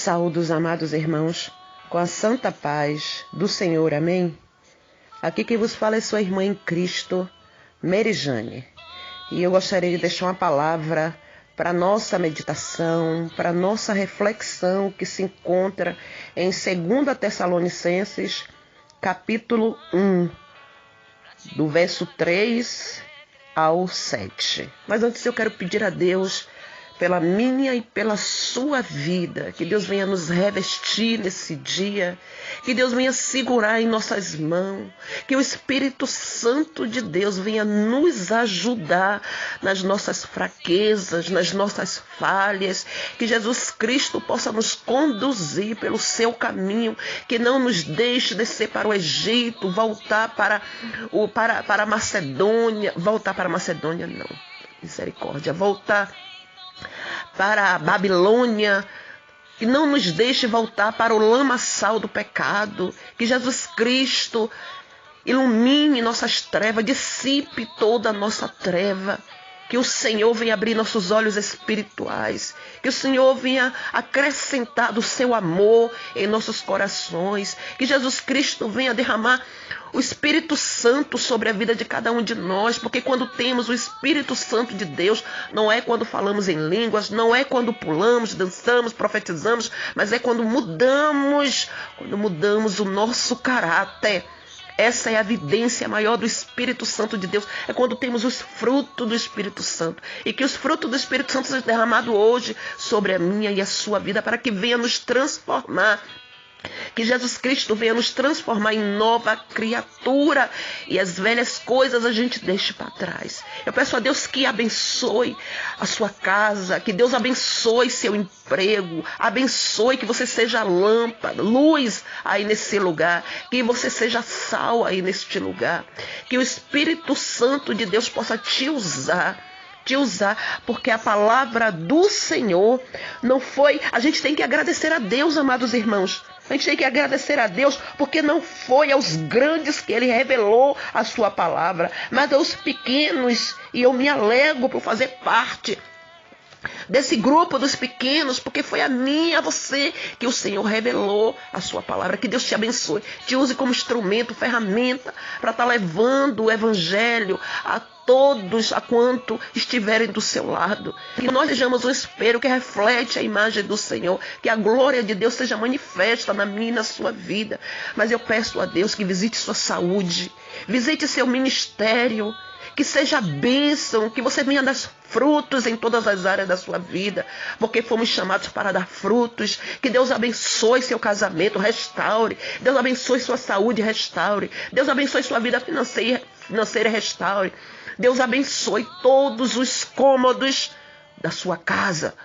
Saúdo os amados irmãos com a santa paz do Senhor, amém? Aqui quem vos fala é sua irmã em Cristo, Merijane. E eu gostaria de deixar uma palavra para nossa meditação, para nossa reflexão, que se encontra em 2 Tessalonicenses, capítulo 1, do verso 3 ao 7. Mas antes eu quero pedir a Deus, pela minha e pela sua vida, que Deus venha nos revestir nesse dia, que Deus venha segurar em nossas mãos, que o Espírito Santo de Deus venha nos ajudar nas nossas fraquezas, nas nossas falhas, que Jesus Cristo possa nos conduzir pelo seu caminho, que não nos deixe descer para o Egito, voltar para a Macedônia, não, misericórdia, voltar para a Babilônia, que não nos deixe voltar para o lamaçal do pecado, que Jesus Cristo ilumine nossas trevas, dissipe toda a nossa treva, que o Senhor venha abrir nossos olhos espirituais, que o Senhor venha acrescentar do seu amor em nossos corações, que Jesus Cristo venha derramar o Espírito Santo sobre a vida de cada um de nós, porque quando temos o Espírito Santo de Deus, não é quando falamos em línguas, não é quando pulamos, dançamos, profetizamos, mas é quando mudamos o nosso caráter. Essa é a evidência maior do Espírito Santo de Deus. É quando temos os frutos do Espírito Santo. E que os frutos do Espírito Santo sejam derramados hoje sobre a minha e a sua vida, para que venha nos transformar. Que Jesus Cristo venha nos transformar em nova criatura e as velhas coisas a gente deixe para trás. Eu peço a Deus que abençoe a sua casa, que Deus abençoe seu emprego, abençoe que você seja lâmpada, luz aí nesse lugar, que você seja sal aí neste lugar, que o Espírito Santo de Deus possa te usar, porque a palavra do Senhor não foi... A gente tem que agradecer a Deus, amados irmãos. A gente tem que agradecer a Deus, porque não foi aos grandes que Ele revelou a sua palavra, mas aos pequenos. E eu me alegro por fazer parte desse grupo dos pequenos, porque foi a mim e a você que o Senhor revelou a sua palavra. Que Deus te abençoe, te use como instrumento, ferramenta, para estar levando o evangelho a todos, a quanto estiverem do seu lado. Que nós sejamos um espelho que reflete a imagem do Senhor, que a glória de Deus seja manifesta na minha e na sua vida. Mas eu peço a Deus que visite sua saúde, visite seu ministério, que seja bênção, que você venha dar frutos em todas as áreas da sua vida, porque fomos chamados para dar frutos. Que Deus abençoe seu casamento, restaure. Deus abençoe sua saúde, restaure. Deus abençoe sua vida financeira, restaure. Deus abençoe todos os cômodos da sua casa,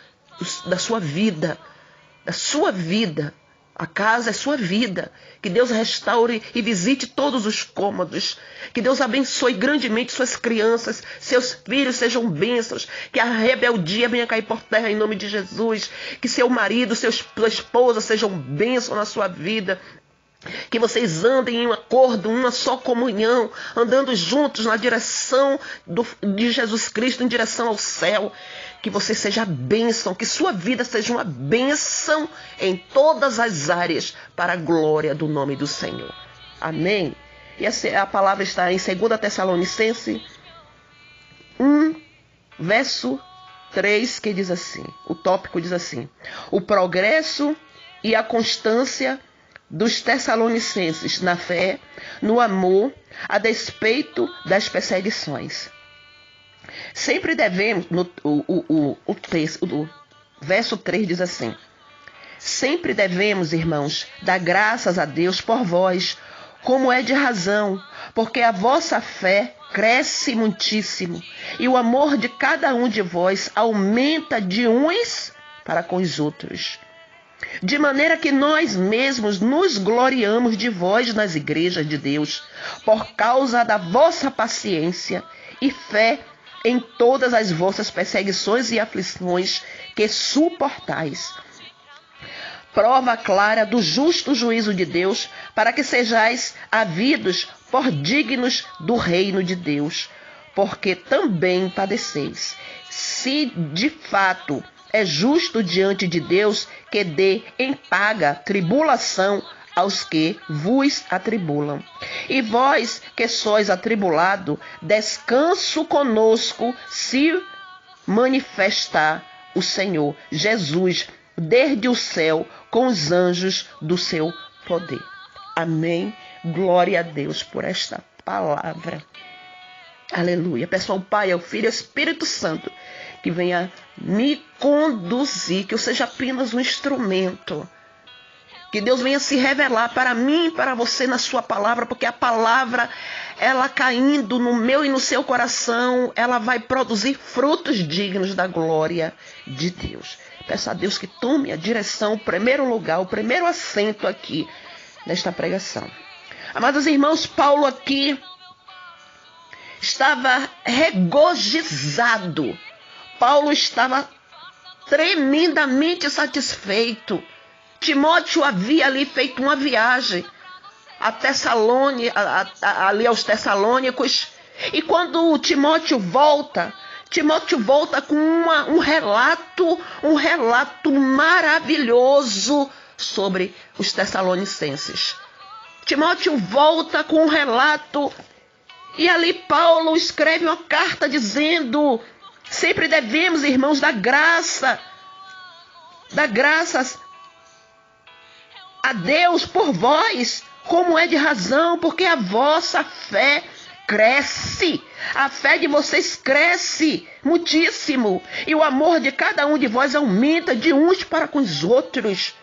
da sua vida, A casa é sua vida. Que Deus restaure e visite todos os cômodos. Que Deus abençoe grandemente suas crianças, seus filhos sejam bênçãos. Que a rebeldia venha cair por terra em nome de Jesus. Que seu marido, sua esposa sejam bênçãos na sua vida. Que vocês andem em um acordo, uma só comunhão, andando juntos na direção de Jesus Cristo, em direção ao céu. Que você seja bênção, que sua vida seja uma bênção em todas as áreas, para a glória do nome do Senhor. Amém? E a palavra está em 2 Tessalonicenses 1, verso 3, que diz assim, o tópico diz assim: o progresso e a constância dos Tessalonicenses na fé, no amor, a despeito das perseguições. Sempre devemos, o verso 3 diz assim: sempre devemos, irmãos, dar graças a Deus por vós, como é de razão, porque a vossa fé cresce muitíssimo, e o amor de cada um de vós aumenta de uns para com os outros. De maneira que nós mesmos nos gloriamos de vós nas igrejas de Deus, por causa da vossa paciência e fé em todas as vossas perseguições e aflições que suportais. Prova clara do justo juízo de Deus, para que sejais havidos por dignos do reino de Deus, porque também padeceis. Se de fato é justo diante de Deus que dê em paga tribulação aos que vos atribulam. E vós que sois atribulado, descanso conosco se manifestar o Senhor Jesus desde o céu com os anjos do seu poder. Amém. Glória a Deus por esta palavra. Aleluia. Peço ao Pai, ao Filho e ao Espírito Santo que venha me conduzir, que eu seja apenas um instrumento. Que Deus venha se revelar para mim e para você na sua palavra, porque a palavra, ela caindo no meu e no seu coração, ela vai produzir frutos dignos da glória de Deus. Peço a Deus que tome a direção, o primeiro lugar, o primeiro assento aqui nesta pregação. Amados irmãos, Paulo aqui estava regozijado. Paulo estava tremendamente satisfeito. Timóteo havia ali feito uma viagem ali aos Tessalônicos. E quando Timóteo volta com um relato maravilhoso sobre os Tessalonicenses. Timóteo volta com um relato e ali Paulo escreve uma carta dizendo: sempre devemos, irmãos, dar graças a Deus por vós, como é de razão, porque a vossa fé cresce. A fé de vocês cresce muitíssimo. E o amor de cada um de vós aumenta de uns para com os outros.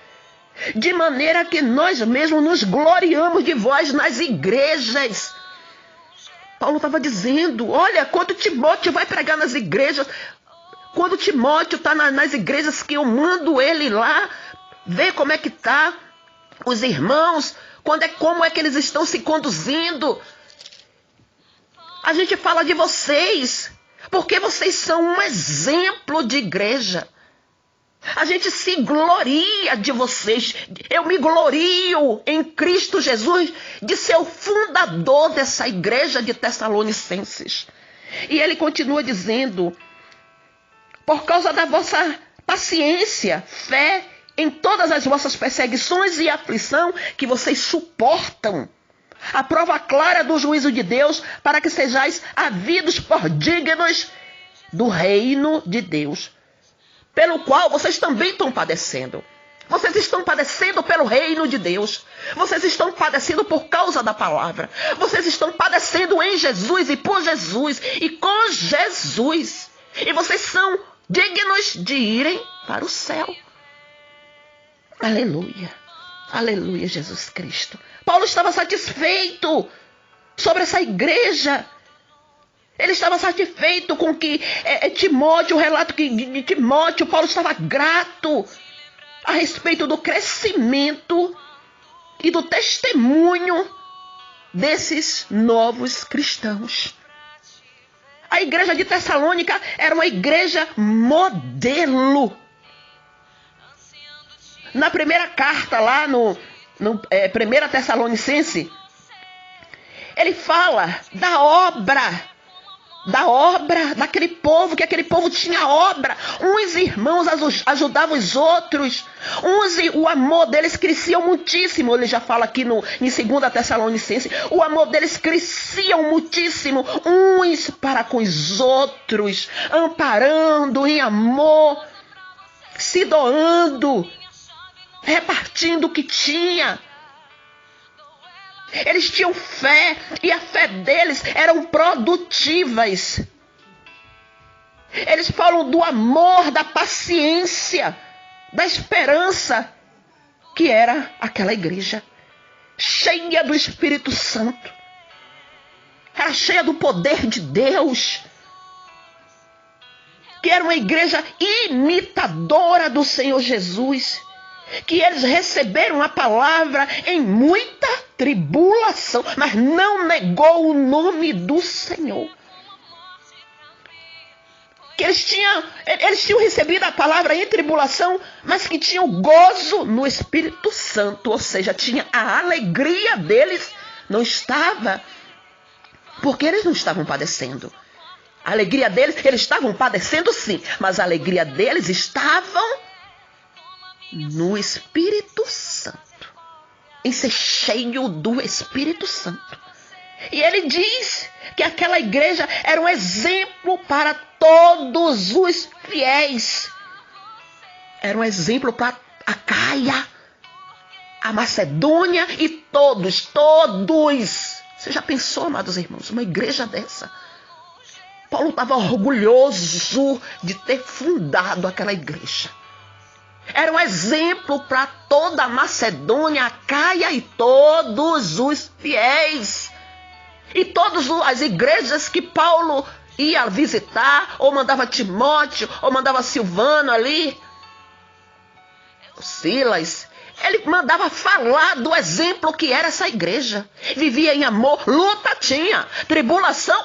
De maneira que nós mesmos nos gloriamos de vós nas igrejas. Paulo estava dizendo, olha, quando Timóteo vai pregar nas igrejas, quando Timóteo está nas igrejas que eu mando ele lá, ver como é que está os irmãos, como é que eles estão se conduzindo. A gente fala de vocês, porque vocês são um exemplo de igreja. A gente se gloria de vocês. Eu me glorio em Cristo Jesus de ser o fundador dessa igreja de Tessalonicenses. E ele continua dizendo, por causa da vossa paciência, fé, em todas as vossas perseguições e aflição que vocês suportam, a prova clara do juízo de Deus, para que sejais havidos por dignos do reino de Deus, pelo qual vocês também estão padecendo. Vocês estão padecendo pelo reino de Deus. Vocês estão padecendo por causa da palavra. Vocês estão padecendo em Jesus e por Jesus e com Jesus. E vocês são dignos de irem para o céu. Aleluia, aleluia, Jesus Cristo. Paulo estava satisfeito sobre essa igreja. Ele estava satisfeito com que Timóteo, o relato de Timóteo, Paulo estava grato a respeito do crescimento e do testemunho desses novos cristãos. A igreja de Tessalônica era uma igreja modelo. Na primeira carta lá no 1 Tessalonicense, ele fala da obra daquele povo, que aquele povo tinha obra. Uns irmãos ajudavam os outros. O amor deles crescia muitíssimo. Ele já fala aqui em 2 Tessalonicense. O amor deles crescia muitíssimo. Uns para com os outros. Amparando em amor. Se doando. Repartindo o que tinha. Eles tinham fé e a fé deles eram produtivas. Eles falam do amor, da paciência, da esperança, que era aquela igreja cheia do Espírito Santo. Era cheia do poder de Deus. Que era uma igreja imitadora do Senhor Jesus. Que eles receberam a palavra em muita tribulação, mas não negou o nome do Senhor. Que eles tinham recebido a palavra em tribulação, mas que tinham gozo no Espírito Santo, ou seja, tinha a alegria deles, não estava, porque eles não estavam padecendo. A alegria deles, eles estavam padecendo sim, mas a alegria deles estavam no Espírito Santo, em ser cheio do Espírito Santo. E ele diz que aquela igreja era um exemplo para todos os fiéis. Era um exemplo para a Caia, a Macedônia e todos. Você já pensou, amados irmãos, uma igreja dessa? Paulo estava orgulhoso de ter fundado aquela igreja. Era um exemplo para toda a Macedônia, a Caia e todos os fiéis. E todas as igrejas que Paulo ia visitar, ou mandava Timóteo, ou mandava Silvano ali, Silas, ele mandava falar do exemplo que era essa igreja. Vivia em amor, luta tinha, tribulação,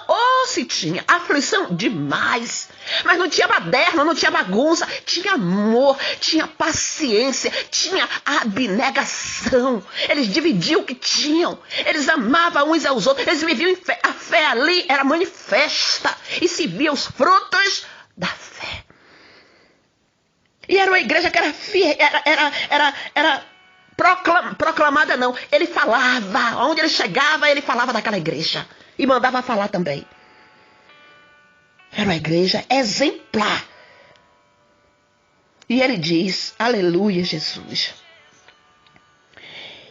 se tinha, aflição demais. Mas não tinha baderna, não tinha bagunça, tinha amor, tinha paciência, tinha abnegação. Eles dividiam o que tinham, eles amavam uns aos outros, eles viviam em fé. A fé ali era manifesta e se via os frutos da fé. E era uma igreja que era proclamada, não. Ele falava, onde ele chegava, ele falava daquela igreja. E mandava falar também. Era uma igreja exemplar. E ele diz, aleluia, Jesus.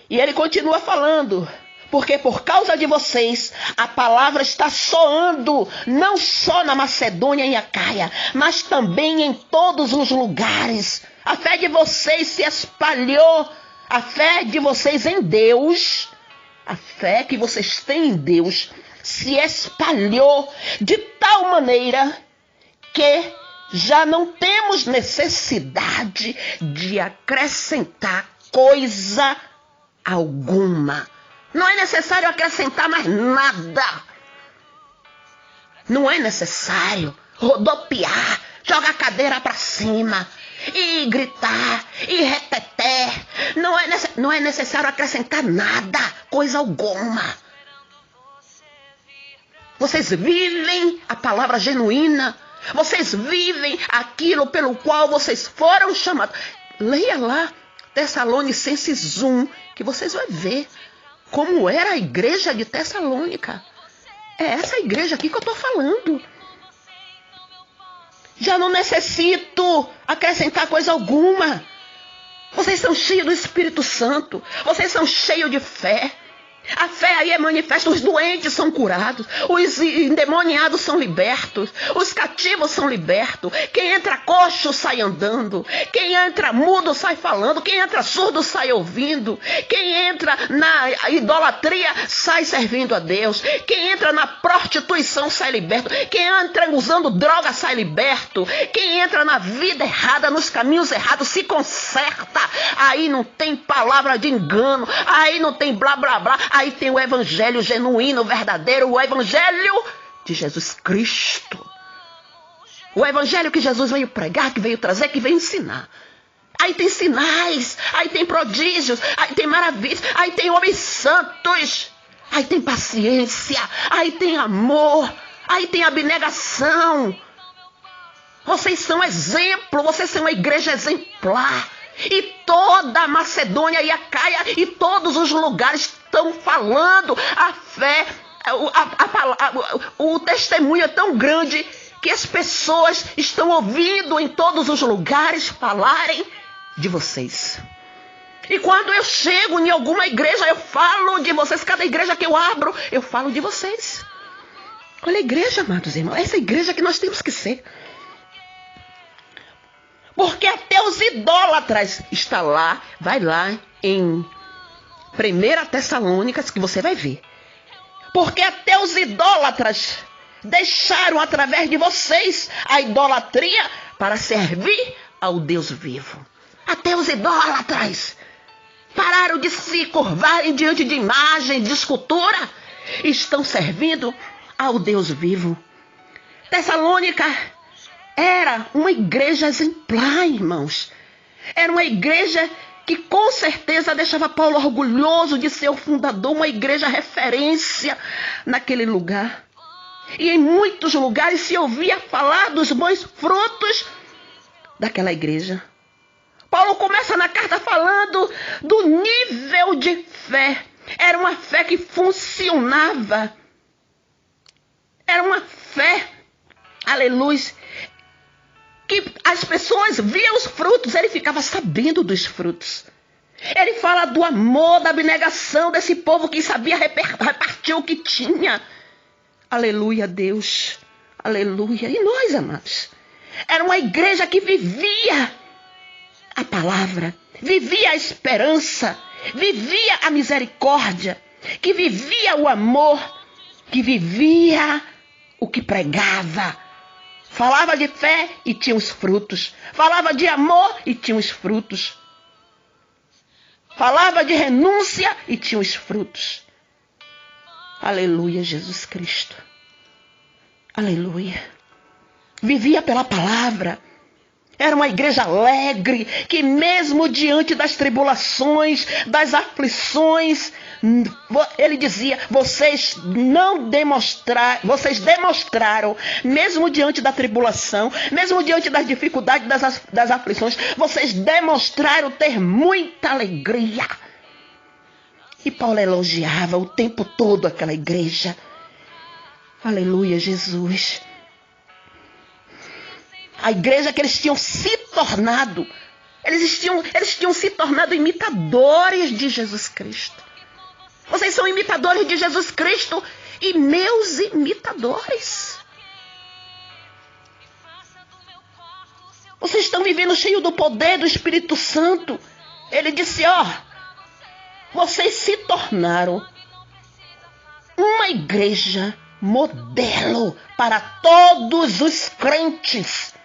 E ele continua falando, porque por causa de vocês, a palavra está soando, não só na Macedônia e Acaia, mas também em todos os lugares. A fé de vocês se espalhou, a fé de vocês em Deus, a fé que vocês têm em Deus, se espalhou de tal maneira que já não temos necessidade de acrescentar coisa alguma. Não é necessário acrescentar mais nada. Não é necessário rodopiar, jogar a cadeira para cima e gritar e reteter. Não é necessário acrescentar nada, coisa alguma. Vocês vivem a palavra genuína. Vocês vivem aquilo pelo qual vocês foram chamados. Leia lá Tessalonicenses 1, que vocês vão ver como era a igreja de Tessalônica. É essa igreja aqui que eu estou falando. Já não necessito acrescentar coisa alguma. Vocês são cheios do Espírito Santo. Vocês são cheios de fé. A fé aí é manifesta, os doentes são curados, os endemoniados são libertos, os cativos são libertos, quem entra coxo sai andando, quem entra mudo sai falando, quem entra surdo sai ouvindo, quem entra na idolatria sai servindo a Deus, quem entra na prostituição sai liberto, quem entra usando droga sai liberto, quem entra na vida errada, nos caminhos errados se conserta. Aí não tem palavra de engano, aí não tem blá blá blá. Aí tem o evangelho genuíno, verdadeiro, o evangelho de Jesus Cristo. O evangelho que Jesus veio pregar, que veio trazer, que veio ensinar. Aí tem sinais, aí tem prodígios, aí tem maravilhas, aí tem homens santos, aí tem paciência, aí tem amor, aí tem abnegação. Vocês são exemplo, vocês são uma igreja exemplar. E toda a Macedônia e a Acaia e todos os lugares estão falando a fé, o testemunho é tão grande que as pessoas estão ouvindo em todos os lugares falarem de vocês. E quando eu chego em alguma igreja, eu falo de vocês. Cada igreja que eu abro, eu falo de vocês. Olha a igreja, amados irmãos, essa igreja que nós temos que ser. Porque até os idólatras está lá, vai lá em 1 Tessalônicas que você vai ver. Porque até os idólatras deixaram através de vocês a idolatria para servir ao Deus vivo. Até os idólatras pararam de se curvarem diante de imagens, de escultura, estão servindo ao Deus vivo. Tessalônica era uma igreja exemplar, irmãos. Era uma igreja que com certeza deixava Paulo orgulhoso de ser o fundador, uma igreja referência naquele lugar. E em muitos lugares se ouvia falar dos bons frutos daquela igreja. Paulo começa na carta falando do nível de fé. Era uma fé que funcionava. Era uma fé, aleluia, que as pessoas viam os frutos, ele ficava sabendo dos frutos. Ele fala do amor, da abnegação desse povo que sabia repartir o que tinha. Aleluia, Deus. Aleluia. E nós, amados? Era uma igreja que vivia a palavra, vivia a esperança, vivia a misericórdia, que vivia o amor, que vivia o que pregava. Falava de fé e tinha os frutos. Falava de amor e tinha os frutos. Falava de renúncia e tinha os frutos. Aleluia, Jesus Cristo. Aleluia. Vivia pela palavra. Era uma igreja alegre, que mesmo diante das tribulações, das aflições, ele dizia, vocês demonstraram, mesmo diante da tribulação, mesmo diante das dificuldades, das aflições, vocês demonstraram ter muita alegria. E Paulo elogiava o tempo todo aquela igreja. Aleluia, Jesus. A igreja que eles tinham se tornado, eles tinham se tornado imitadores de Jesus Cristo. Vocês são imitadores de Jesus Cristo e meus imitadores. Vocês estão vivendo cheio do poder do Espírito Santo. Ele disse, vocês se tornaram uma igreja modelo para todos os crentes.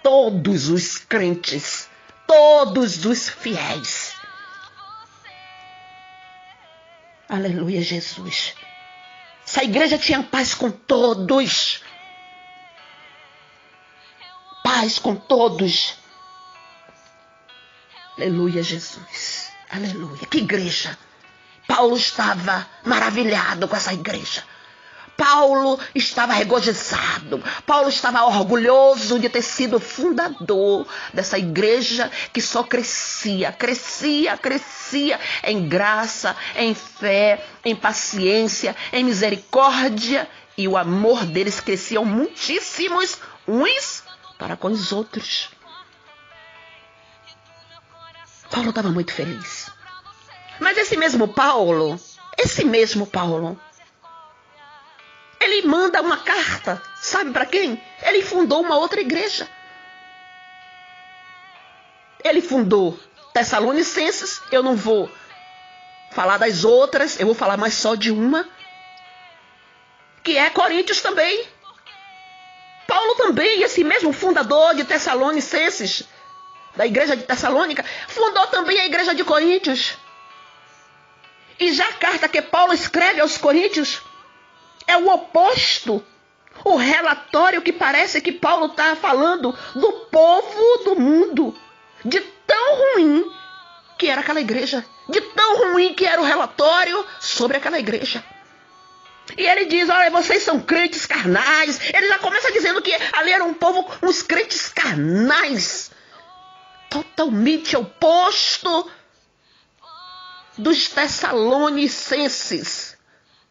Todos os crentes, todos os fiéis. Aleluia, Jesus. Essa igreja tinha paz com todos. Paz com todos. Aleluia, Jesus. Aleluia. Que igreja. Paulo estava maravilhado com essa igreja. Paulo estava regozijado. Paulo estava orgulhoso de ter sido fundador dessa igreja que só crescia em graça, em fé, em paciência, em misericórdia. E o amor deles crescia muitíssimos uns para com os outros. Paulo estava muito feliz. Mas esse mesmo Paulo, ele manda uma carta, sabe para quem? Ele fundou uma outra igreja. Ele fundou Tessalonicenses, eu não vou falar das outras, eu vou falar mais só de uma, que é Coríntios também. Paulo também, esse mesmo fundador de Tessalonicenses, da igreja de Tessalônica, fundou também a igreja de Coríntios. E já a carta que Paulo escreve aos Coríntios é o oposto. O relatório que parece que Paulo está falando do povo do mundo. De tão ruim que era aquela igreja. De tão ruim que era o relatório sobre aquela igreja. E ele diz, olha, vocês são crentes carnais. Ele já começa dizendo que ali era um povo, uns crentes carnais. Totalmente oposto dos tessalonicenses.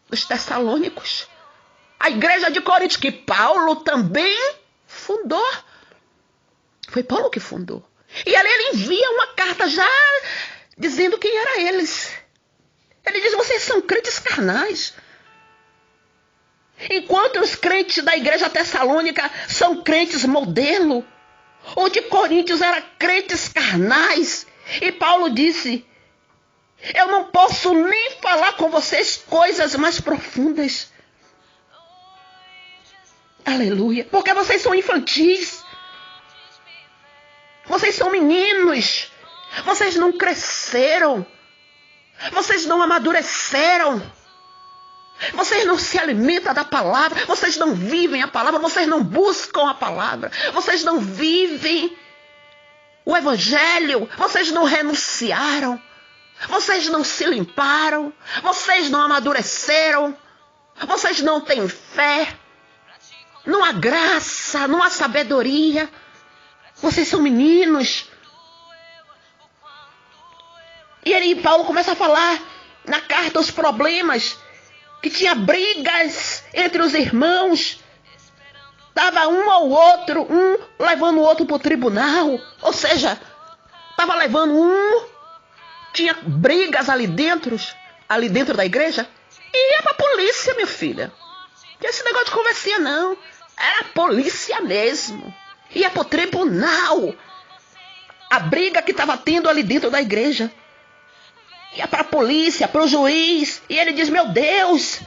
Dos tessalônicos. A igreja de Corinto, que Paulo também fundou. Foi Paulo que fundou. E ali ele envia uma carta já dizendo quem eram eles. Ele diz, vocês são crentes carnais. Enquanto os crentes da igreja tessalônica são crentes modelo, o de Coríntios eram crentes carnais. E Paulo disse, eu não posso nem falar com vocês coisas mais profundas. Aleluia. Porque vocês são infantis. Vocês são meninos. Vocês não cresceram. Vocês não amadureceram. Vocês não se alimentam da palavra. Vocês não vivem a palavra. Vocês não buscam a palavra. Vocês não vivem o evangelho. Vocês não renunciaram. Vocês não se limparam. Vocês não amadureceram. Vocês não têm fé. não há graça, não há sabedoria. Vocês são meninos. E aí Paulo começa a falar na carta os problemas, que tinha brigas entre os irmãos. Estava um ao outro, um levando o outro para o tribunal. Ou seja, estava levando tinha brigas ali dentro da igreja. E ia para a polícia, minha filha. Não tinha esse negócio de conversinha, não. Era a polícia mesmo. Ia para o tribunal. A briga que estava tendo ali dentro da igreja. Ia para a polícia, para o juiz. E ele diz, meu Deus,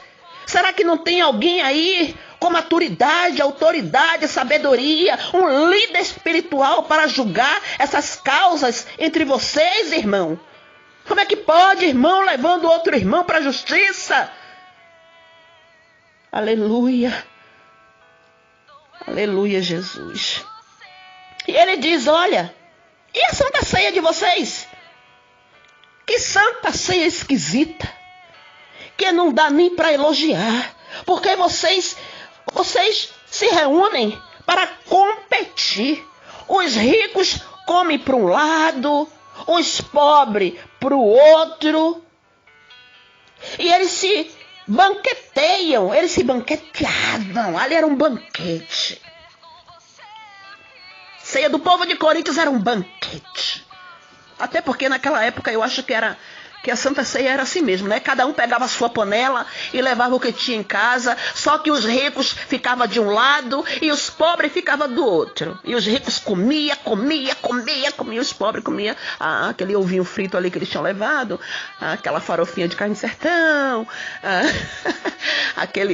será que não tem alguém aí com maturidade, autoridade, sabedoria, um líder espiritual para julgar essas causas entre vocês, irmão? Como é que pode, irmão, levando outro irmão para a justiça? Aleluia. Aleluia, Jesus. E ele diz, olha, e a Santa Ceia de vocês? Que Santa Ceia esquisita, que não dá nem para elogiar, porque vocês se reúnem para competir. Os ricos comem para um lado, os pobres para o outro. E eles se banqueteiam, eles se banqueteavam. Ali era um banquete. Ceia do povo de Coríntios era um banquete. Até porque naquela época eu acho que a Santa Ceia era assim mesmo, né? Cada um pegava a sua panela e levava o que tinha em casa, só que os ricos ficavam de um lado e os pobres ficavam do outro. E os ricos comiam, os pobres comiam aquele ovinho frito ali que eles tinham levado, aquela farofinha de carne de sertão, aquela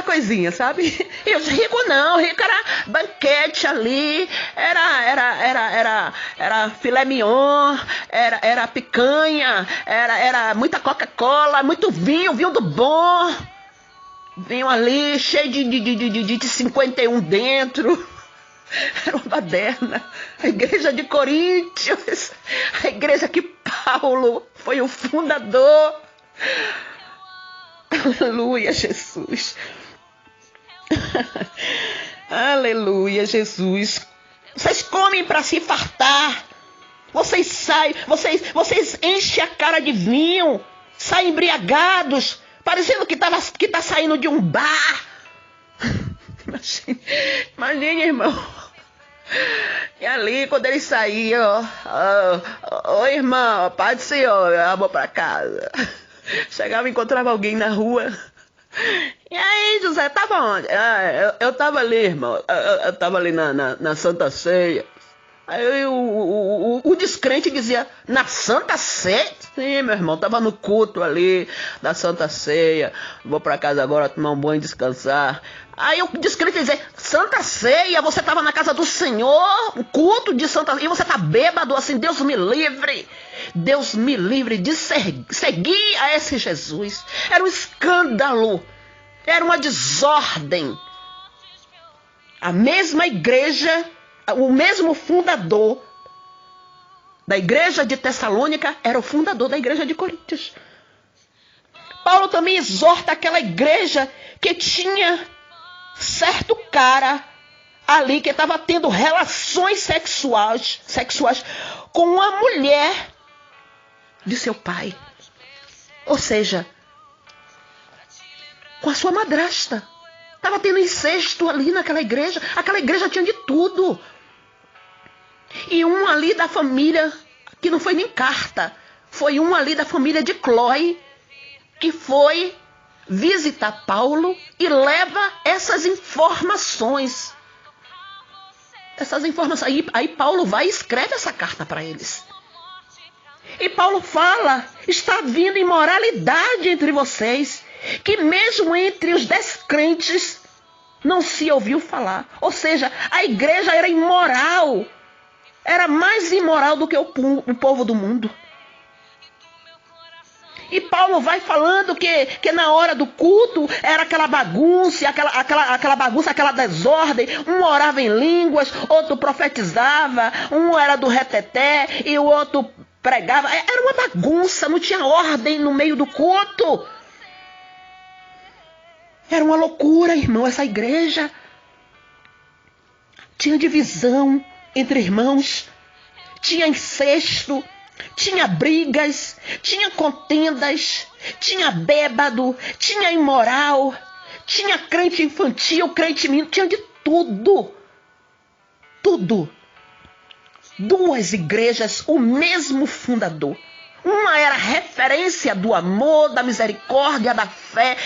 coisinha, sabe? E os ricos não, rico era banquete ali, era filé mignon, era picanha, era muita Coca-Cola, muito vinho do bom, vinho ali cheio de 51 dentro. Era uma baderna. A igreja de Coríntios, a igreja que Paulo foi o fundador. Aleluia, Jesus. Aleluia, Jesus. Vocês comem para se fartar. Vocês saem, vocês enchem a cara de vinho, saem embriagados, parecendo que tá saindo de um bar. Imagine, irmão. E ali, quando eles saíam, ô irmão, paz do Senhor, eu vou para casa. Chegava e encontrava alguém na rua. E aí, José, tava onde? Eu tava ali, irmão. Eu tava ali na Santa Ceia. Aí o descrente dizia, na Santa Ceia? Sim, meu irmão, tava no culto ali da Santa Ceia. Vou pra casa agora tomar um banho e descansar. Aí o descrente dizia, Santa Ceia, você tava na casa do Senhor, o culto de Santa Ceia, e você tá bêbado assim, Deus me livre. Deus me livre de seguir a esse Jesus. Era um escândalo, era uma desordem. A mesma igreja, o mesmo fundador da igreja de Tessalônica era o fundador da igreja de Coríntios. Paulo também exorta aquela igreja que tinha certo cara ali que estava tendo relações sexuais com uma mulher de seu pai. Ou seja, com a sua madrasta. Estava tendo incesto ali naquela igreja. Aquela igreja tinha de tudo. E um ali da família, que não foi nem carta, foi um ali da família de Cloé, que foi visitar Paulo e leva essas informações. Aí Paulo vai e escreve essa carta para eles. E Paulo fala, está vindo imoralidade entre vocês, que mesmo entre os descrentes não se ouviu falar. Ou seja, a igreja era imoral. Era mais imoral do que o povo do mundo. E Paulo vai falando que na hora do culto era aquela bagunça, aquela desordem. Um orava em línguas, outro profetizava, um era do reteté e o outro pregava. Era uma bagunça, não tinha ordem no meio do culto. Era uma loucura, irmão, essa igreja. Tinha divisão entre irmãos, tinha incesto, tinha brigas, tinha contendas, tinha bêbado, tinha imoral, tinha crente infantil, crente menino, tinha de tudo. Tudo. Duas igrejas, o mesmo fundador. Uma era referência do amor, da misericórdia, da fé,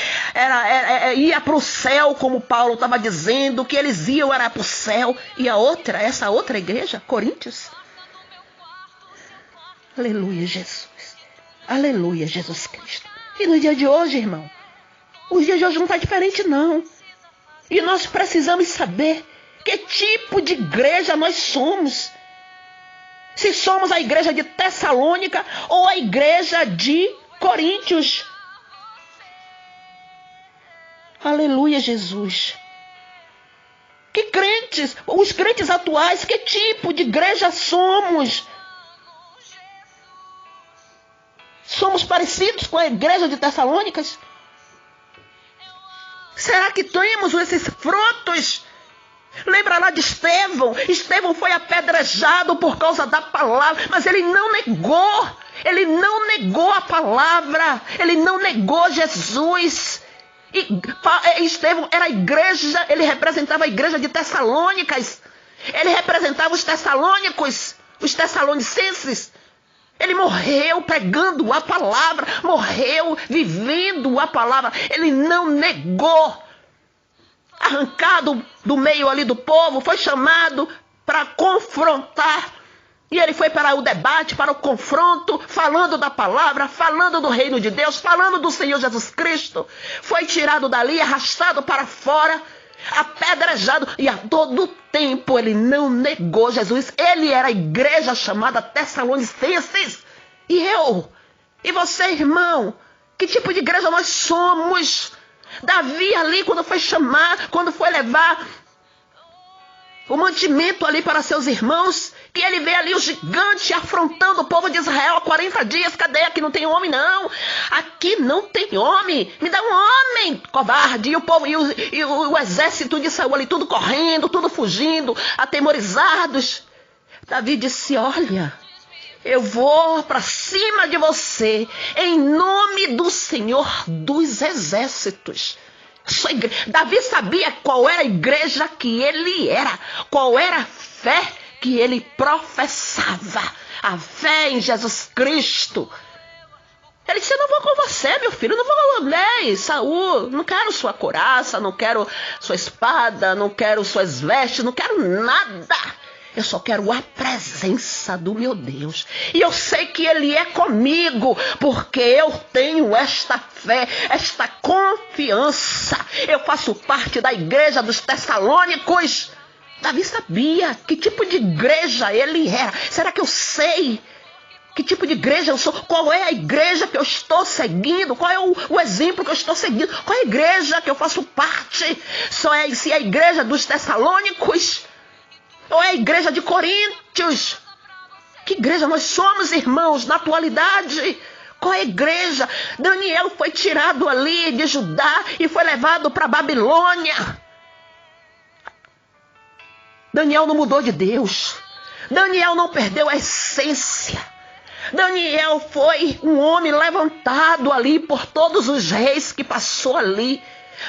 ia para o céu, como Paulo estava dizendo, que eles iam era para o céu. E a outra, essa outra igreja, Coríntios. Aleluia, Jesus. Aleluia, Jesus Cristo. E no dia de hoje, irmão, os dias de hoje não está diferente, não. E nós precisamos saber que tipo de igreja nós somos. Se somos a igreja de Tessalônica ou a igreja de Coríntios. Aleluia, Jesus. Que crentes, os crentes atuais, que tipo de igreja somos? Somos parecidos com a igreja de Tessalônicas? Será que temos esses frutos? Lembra lá de Estevão? Estevão foi apedrejado por causa da palavra, mas ele não negou. Ele não negou a palavra. Ele não negou Jesus. E Estevão era a igreja, ele representava a igreja de Tessalônicas. Ele representava os tessalônicos, os tessalonicenses. Ele morreu pregando a palavra, morreu vivendo a palavra. Ele não negou. Arrancado do meio ali do povo, foi chamado para confrontar. E ele foi para o debate, para o confronto, falando da palavra, falando do reino de Deus, falando do Senhor Jesus Cristo. Foi tirado dali, arrastado para fora, apedrejado. E a todo tempo ele não negou Jesus. Ele era a igreja chamada Tessalonicenses. E eu, e você, irmão, que tipo de igreja nós somos? Davi ali, quando foi chamar, quando foi levar o mantimento ali para seus irmãos, que ele vê ali o gigante afrontando o povo de Israel há 40 dias. Cadê? Aqui não tem homem, não. Aqui não tem homem. Me dá um homem, covarde. E o povo, e o exército de Saul ali, tudo correndo, tudo fugindo, atemorizados. Davi disse, olha, eu vou para cima de você, em nome do Senhor dos Exércitos. Davi sabia qual era a igreja que ele era, qual era a fé que ele professava, a fé em Jesus Cristo. Ele disse, eu não vou com você, meu filho, eu não vou com Saul, não quero sua couraça, não quero sua espada, não quero suas vestes, não quero nada. Eu só quero a presença do meu Deus. E eu sei que Ele é comigo, porque eu tenho esta fé, esta confiança. Eu faço parte da igreja dos Tessalônicos. Davi sabia que tipo de igreja ele era. Será que eu sei que tipo de igreja eu sou? Qual é a igreja que eu estou seguindo? Qual é o exemplo que eu estou seguindo? Qual é a igreja que eu faço parte? Se é a igreja dos Tessalônicos? Ou é a igreja de Coríntios? Que igreja nós somos, irmãos, na atualidade? Qual é a igreja? Daniel foi tirado ali de Judá e foi levado para a Babilônia. Daniel não mudou de Deus. Daniel não perdeu a essência. Daniel foi um homem levantado ali por todos os reis que passou ali,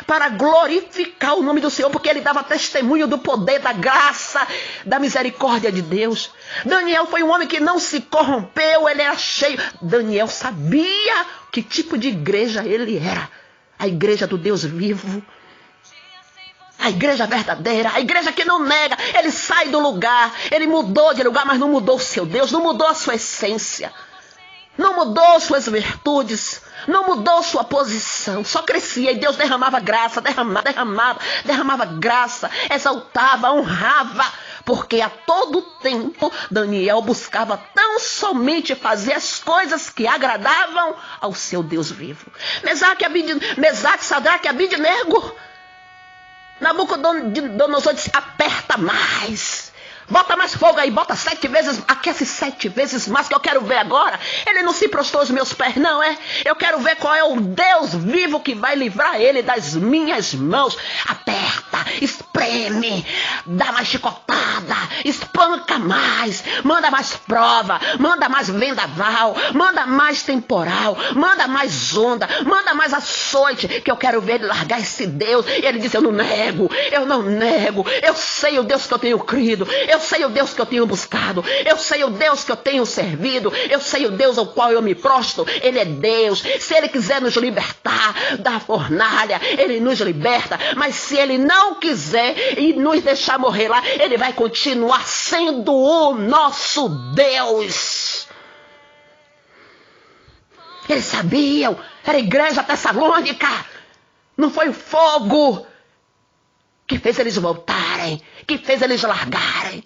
para glorificar o nome do Senhor, porque ele dava testemunho do poder, da graça, da misericórdia de Deus. Daniel foi um homem que não se corrompeu, ele era cheio. Daniel sabia que tipo de igreja ele era. A igreja do Deus vivo, a igreja verdadeira, a igreja que não nega. Ele sai do lugar, ele mudou de lugar, mas não mudou o seu Deus, não mudou a sua essência, não mudou suas virtudes, não mudou sua posição, só crescia. E Deus derramava graça, derramava graça, exaltava, honrava, porque a todo tempo Daniel buscava tão somente fazer as coisas que agradavam ao seu Deus vivo. Mesaque, Sadraque, Abidnego, Nabucodonosor disse, aperta mais. Bota mais fogo aí, bota 7 vezes, aquece 7 vezes mais, que eu quero ver agora. Ele não se prostrou aos meus pés, não, é? Eu quero ver qual é o Deus vivo que vai livrar ele das minhas mãos. Aperta, espreme, dá mais chicotada, espanca mais, manda mais prova, manda mais vendaval, manda mais temporal, manda mais onda, manda mais açoite, que eu quero ver ele largar esse Deus. E ele diz, eu não nego, eu sei o Deus que eu tenho crido, eu sei o Deus que eu tenho buscado, eu sei o Deus que eu tenho servido, eu sei o Deus ao qual eu me prostro. Ele é Deus. Se ele quiser nos libertar da fornalha, ele nos liberta, mas se ele não quiser e nos deixar morrer lá, ele vai continuar sendo o nosso Deus. Eles sabiam, era a igreja tessalônica, não foi o fogo que fez eles voltarem, que fez eles largarem.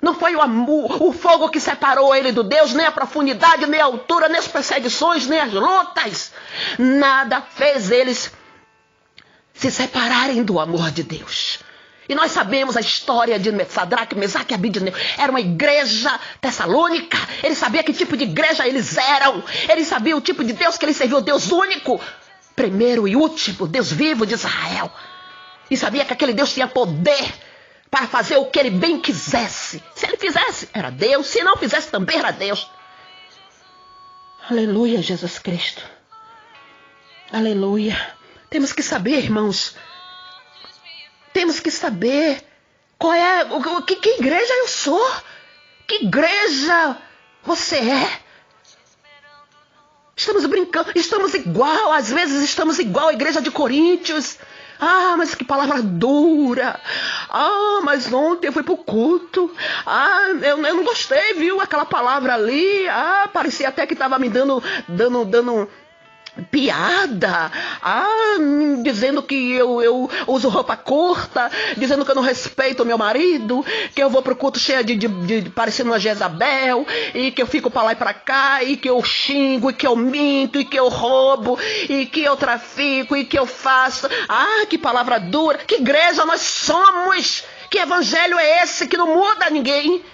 Não foi o amor, o fogo que separou ele do Deus, nem a profundidade, nem a altura, nem as perseguições, nem as lutas. Nada fez eles se separarem do amor de Deus. E nós sabemos a história de Sadraque, Mesaque e Abidnego. Era uma igreja tessalônica. Ele sabia que tipo de igreja eles eram. Ele sabia o tipo de Deus que ele serviu, o Deus único, primeiro e último, Deus vivo de Israel. E sabia que aquele Deus tinha poder para fazer o que ele bem quisesse. Se ele fizesse, era Deus. Se não fizesse, também era Deus. Aleluia, Jesus Cristo. Aleluia. Temos que saber, irmãos. Temos que saber qual é, que igreja eu sou. Que igreja você é. Estamos brincando, estamos igual. Às vezes estamos igual à igreja de Coríntios. Ah, mas que palavra dura. Ah, mas ontem eu fui pro culto. Ah, eu não gostei, viu? Aquela palavra ali. Ah, parecia até que estava me dando piada. Ah, dizendo que eu uso roupa curta, dizendo que eu não respeito o meu marido, que eu vou pro culto cheia de parecendo uma Jezabel, e que eu fico pra lá e pra cá, e que eu xingo, e que eu minto, e que eu roubo, e que eu trafico, e que eu faço. Ah, que palavra dura. Que igreja nós somos? Que evangelho é esse que não muda ninguém?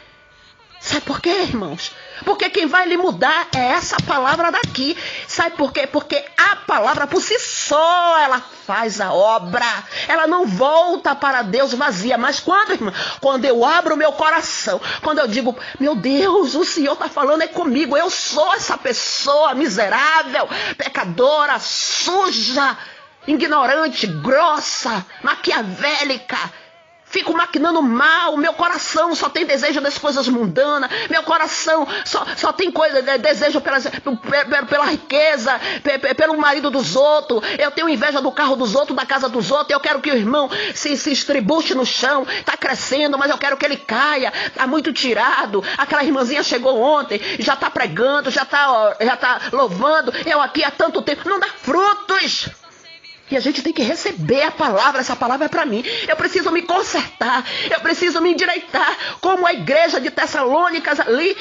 Sabe por quê, irmãos? Porque quem vai lhe mudar é essa palavra daqui. Sabe por quê? Porque a palavra por si só, ela faz a obra. Ela não volta para Deus vazia. Mas quando, irmão? Quando eu abro o meu coração, quando eu digo, meu Deus, o Senhor está falando é comigo. Eu sou essa pessoa miserável, pecadora, suja, ignorante, grossa, maquiavélica. Fico maquinando mal, meu coração só tem desejo das coisas mundanas, meu coração só tem desejo pela riqueza, pelo marido dos outros. Eu tenho inveja do carro dos outros, da casa dos outros. Eu quero que o irmão se estribuche no chão, está crescendo, mas eu quero que ele caia, está muito tirado. Aquela irmãzinha chegou ontem, já está pregando, já tá louvando, eu aqui há tanto tempo, não dá frutos. E a gente tem que receber a palavra. Essa palavra é para mim. Eu preciso me consertar. Eu preciso me endireitar. Como a igreja de Tessalônicas ali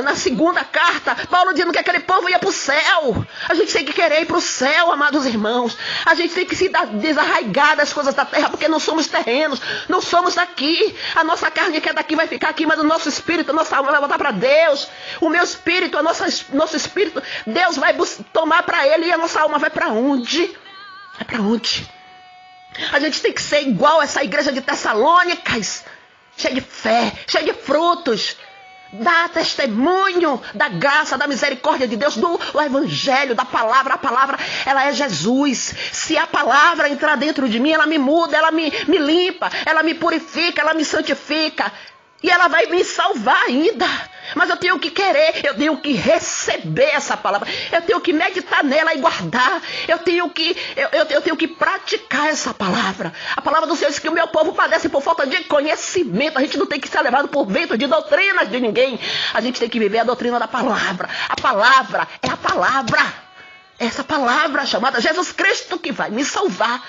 na segunda carta. Paulo dizendo que aquele povo ia para o céu. A gente tem que querer ir para o céu, amados irmãos. A gente tem que se desarraigar das coisas da terra, porque não somos terrenos. Não somos daqui. A nossa carne que é daqui vai ficar aqui, mas o nosso espírito, a nossa alma vai voltar para Deus. O meu espírito, nosso espírito, Deus vai tomar para ele e a nossa alma vai para onde? É para onde? A gente tem que ser igual essa igreja de Tessalônicas, cheia de fé, cheia de frutos, dá testemunho da graça, da misericórdia de Deus, do evangelho, da palavra. A palavra, ela é Jesus. Se a palavra entrar dentro de mim, ela me muda, ela me limpa, ela me purifica, ela me santifica. E ela vai me salvar ainda. Mas eu tenho que querer, eu tenho que receber essa palavra. Eu tenho que meditar nela e guardar. Eu tenho que praticar essa palavra. A palavra do Senhor diz que o meu povo padece por falta de conhecimento. A gente não tem que ser levado por vento de doutrinas de ninguém. A gente tem que viver a doutrina da palavra. A palavra é a palavra. Essa palavra chamada Jesus Cristo que vai me salvar.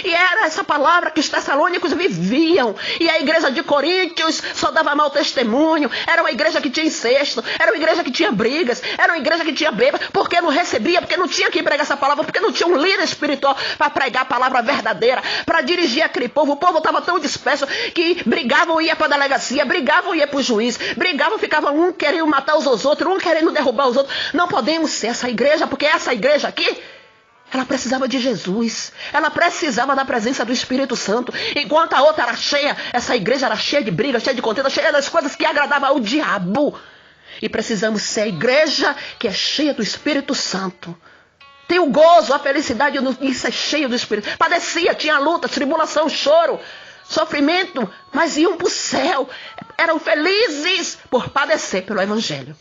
E era essa palavra que os tessalônicos viviam. E a igreja de Coríntios só dava mau testemunho. Era uma igreja que tinha incesto. Era uma igreja que tinha brigas. Era uma igreja que tinha bêbado. Porque não recebia, porque não tinha quem pregar essa palavra. Porque não tinha um líder espiritual para pregar a palavra verdadeira. Para dirigir aquele povo. O povo estava tão disperso que brigavam e ia para a delegacia. Brigavam e ia para o juiz. Brigavam, ficavam um querendo matar os outros. Um querendo derrubar os outros. Não podemos ser essa igreja. Porque essa igreja aqui, ela precisava de Jesus. Ela precisava da presença do Espírito Santo. Enquanto a outra era cheia, essa igreja era cheia de briga, cheia de contenda, cheia das coisas que agradavam ao diabo. E precisamos ser a igreja que é cheia do Espírito Santo. Tem o gozo, a felicidade de ser cheio do Espírito. Padecia, tinha luta, tribulação, choro, sofrimento, mas iam para o céu. Eram felizes por padecer pelo Evangelho.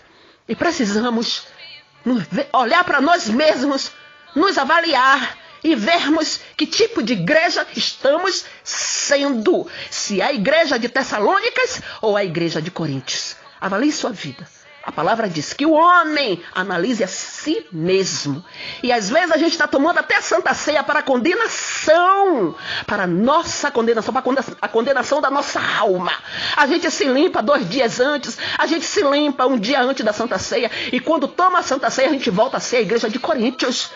E precisamos olhar para nós mesmos, nos avaliar e vermos que tipo de igreja estamos sendo. Se é a igreja de Tessalônicas ou a igreja de Coríntios. Avalie sua vida. A palavra diz que o homem analise a si mesmo. E às vezes a gente está tomando até a Santa Ceia para a condenação. Para a nossa condenação, para a condenação da nossa alma. A gente se limpa 2 dias antes. A gente se limpa 1 dia antes da Santa Ceia. E quando toma a Santa Ceia, a gente volta a ser a igreja de Coríntios.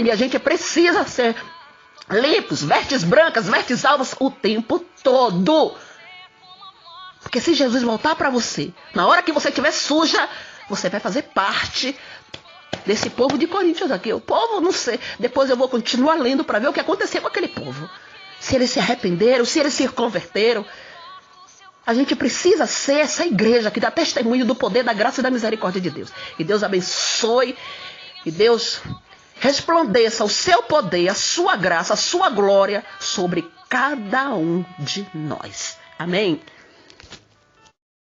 E a gente precisa ser limpos, vestes brancas, vestes alvas o tempo todo. Porque se Jesus voltar para você, na hora que você estiver suja, você vai fazer parte desse povo de Coríntios aqui. O povo, não sei, depois eu vou continuar lendo para ver o que aconteceu com aquele povo. Se eles se arrependeram, se eles se converteram. A gente precisa ser essa igreja que dá testemunho do poder, da graça e da misericórdia de Deus. E Deus abençoe, e Deus resplandeça o seu poder, a sua graça, a sua glória sobre cada um de nós. Amém?